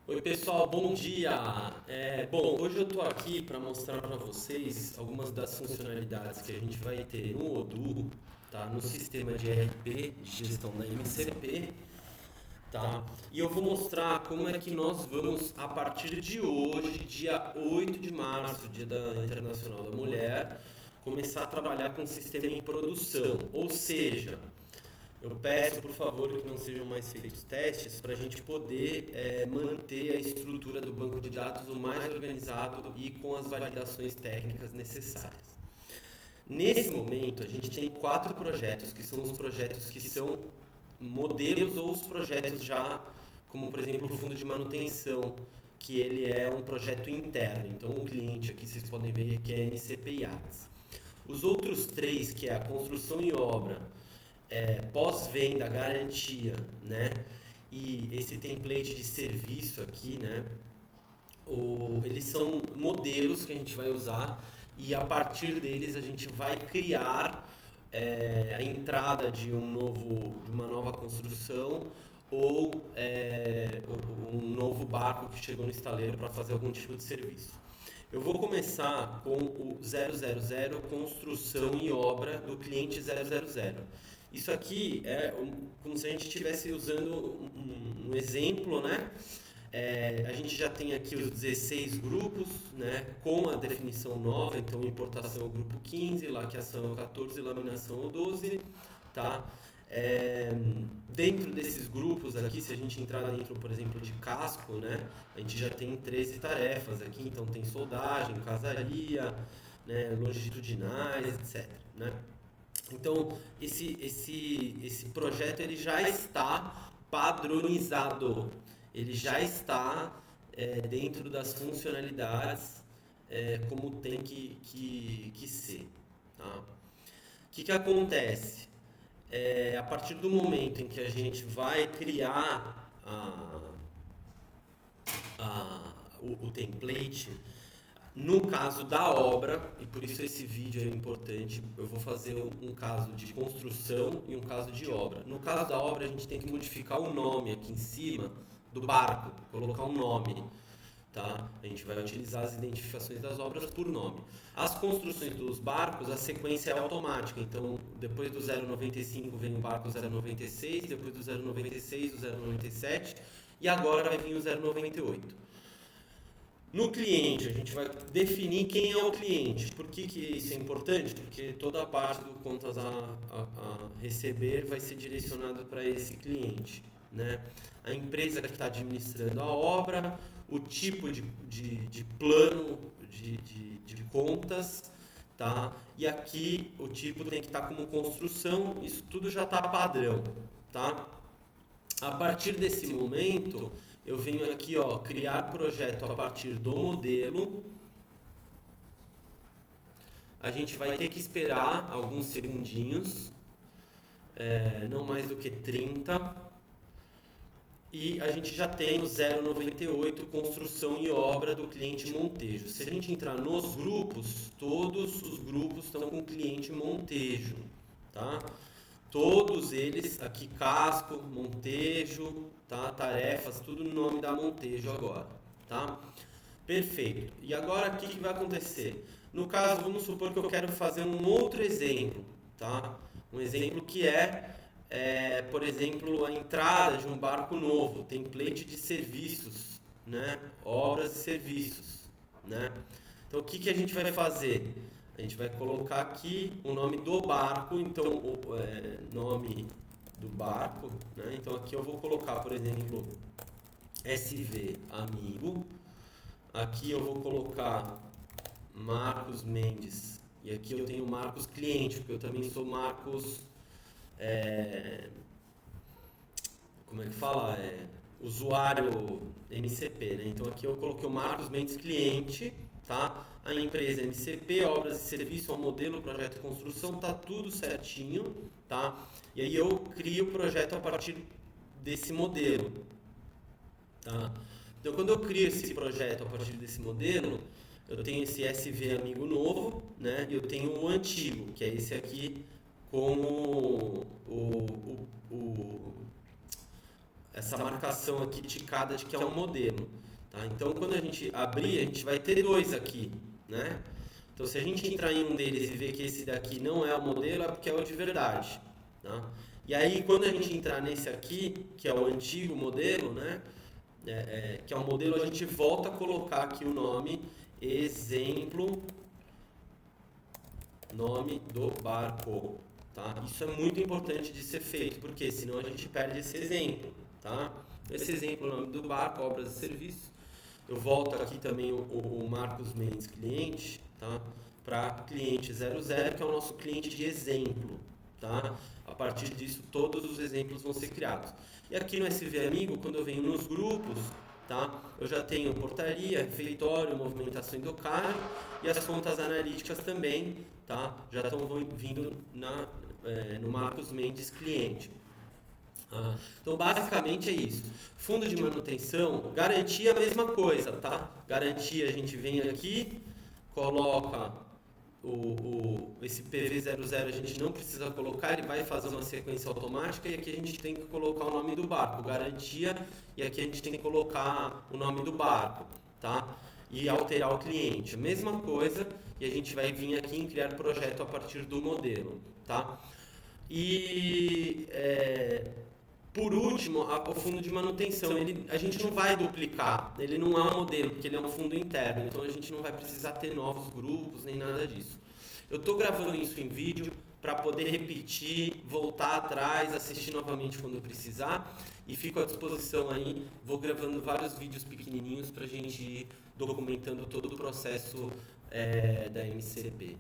Oi pessoal, bom dia! Bom, hoje eu estou aqui para mostrar para vocês algumas das funcionalidades que a gente vai ter no Odoo, tá? No sistema de ERP, de gestão da MCP, tá? E eu vou mostrar como é que nós vamos, a partir de hoje, dia 8 de março, dia da Internacional da Mulher, começar a trabalhar com o sistema em produção, ou seja, eu peço, por favor, que não sejam mais feitos testes para a gente poder manter a estrutura do banco de dados o mais organizado e com as validações técnicas necessárias. Nesse momento, a gente tem 4 projetos, que são os projetos que são modelos ou os projetos já, como por exemplo o fundo de manutenção, que ele é um projeto interno. Então, o cliente aqui, vocês podem ver que é MCP IATS. Os outros 3, que é a construção e obra, pós-venda, garantia, né? E esse template de serviço aqui, né? Eles são modelos que a gente vai usar e a partir deles a gente vai criar a entrada de de uma nova construção ou um novo barco que chegou no estaleiro para fazer algum tipo de serviço. Eu vou começar com o 000, construção e obra do cliente 000. Isso aqui é como se a gente estivesse usando um exemplo, né? A gente já tem aqui os 16 grupos, né, com a definição nova, então importação é o grupo 15, laqueação é o 14, laminação é o 12, tá? Dentro desses grupos aqui, se a gente entrar dentro, por exemplo, de casco, né, a gente já tem 13 tarefas aqui, então tem soldagem, casaria, né, longitudinais, etc, né? Então, esse projeto ele já está padronizado, ele já está dentro das funcionalidades como tem que ser. Tá? O que acontece? A partir do momento em que a gente vai criar o template, no caso da obra, e por isso esse vídeo é importante, eu vou fazer um caso de construção e um caso de obra. No caso da obra, a gente tem que modificar o nome aqui em cima do barco, colocar um nome. Tá? A gente vai utilizar as identificações das obras por nome. As construções dos barcos, a sequência é automática. Então, depois do 095 vem o barco 096, depois do 096 o 097 e agora vai vir o 098. No cliente, a gente vai definir quem é o cliente. Por que isso é importante? Porque toda a parte do contas a receber vai ser direcionada para esse cliente. Né? A empresa que está administrando a obra, o tipo de plano de contas, tá? E aqui o tipo tem que estar como construção, isso tudo já está padrão. Tá? A partir desse momento, eu venho aqui, ó, criar projeto a partir do modelo. A gente vai ter que esperar alguns segundinhos, não mais do que 30. E a gente já tem o 098, construção e obra do cliente Montejo. Se a gente entrar nos grupos, todos os grupos estão com cliente Montejo, tá? Todos eles, aqui casco, Montejo, tá? Tarefas, tudo no nome da Montejo agora, tá? Perfeito. E agora o que vai acontecer? No caso, vamos supor que eu quero fazer um outro exemplo, tá? Um exemplo que por exemplo, a entrada de um barco novo, template de serviços, né? Obras e serviços, né? Então, o que a gente vai fazer? A gente vai colocar aqui o nome do barco, então, nome do barco, né? Então, aqui eu vou colocar, por exemplo, SV Amigo. Aqui eu vou colocar Marcos Mendes. E aqui eu tenho Marcos Cliente, porque eu também sou Marcos... como é que fala? Usuário MCP, né? Então aqui eu coloquei o Marcos Mendes Cliente, tá? A empresa MCP, obras e serviço, o modelo, projeto e construção, tá tudo certinho, tá? E aí eu crio o projeto a partir desse modelo, tá? Então quando eu crio esse projeto a partir desse modelo, eu tenho esse SV amigo novo, né? E eu tenho o antigo, que é esse aqui, como essa marcação aqui ticada de que é um modelo. Tá? Então, quando a gente abrir, a gente vai ter dois aqui, né? Então, se a gente entrar em um deles e ver que esse daqui não é o modelo, é porque é o de verdade. Tá? E aí, quando a gente entrar nesse aqui, que é o antigo modelo, né? Que é um modelo, a gente volta a colocar aqui o nome exemplo, nome do barco. Tá? Isso é muito importante de ser feito, porque senão a gente perde esse exemplo. Tá? Esse exemplo, o nome do barco, obras e serviços. Eu volto aqui também o Marcos Mendes cliente, tá? Para cliente 00, que é o nosso cliente de exemplo. Tá? A partir disso, todos os exemplos vão ser criados. E aqui no SV Amigo, quando eu venho nos grupos, tá? Eu já tenho portaria, refeitório, movimentação endocárdio e as contas analíticas também, tá? Já estão vindo no Marcos Mendes cliente. Então, basicamente é isso. Fundo de manutenção, garantia a mesma coisa, tá? Garantia, a gente vem aqui, coloca esse PV00, a gente não precisa colocar, ele vai fazer uma sequência automática e aqui a gente tem que colocar o nome do barco, garantia, e aqui a gente tem que colocar o nome do barco, tá? E alterar o cliente, a mesma coisa, e a gente vai vir aqui em criar projeto a partir do modelo, tá? E por último, o fundo de manutenção, a gente não vai duplicar, ele não é um modelo, porque ele é um fundo interno, então a gente não vai precisar ter novos grupos, nem nada disso. Eu estou gravando isso em vídeo para poder repetir, voltar atrás, assistir novamente quando precisar, e fico à disposição aí, vou gravando vários vídeos pequenininhos para a gente ir documentando todo o processo da MCP.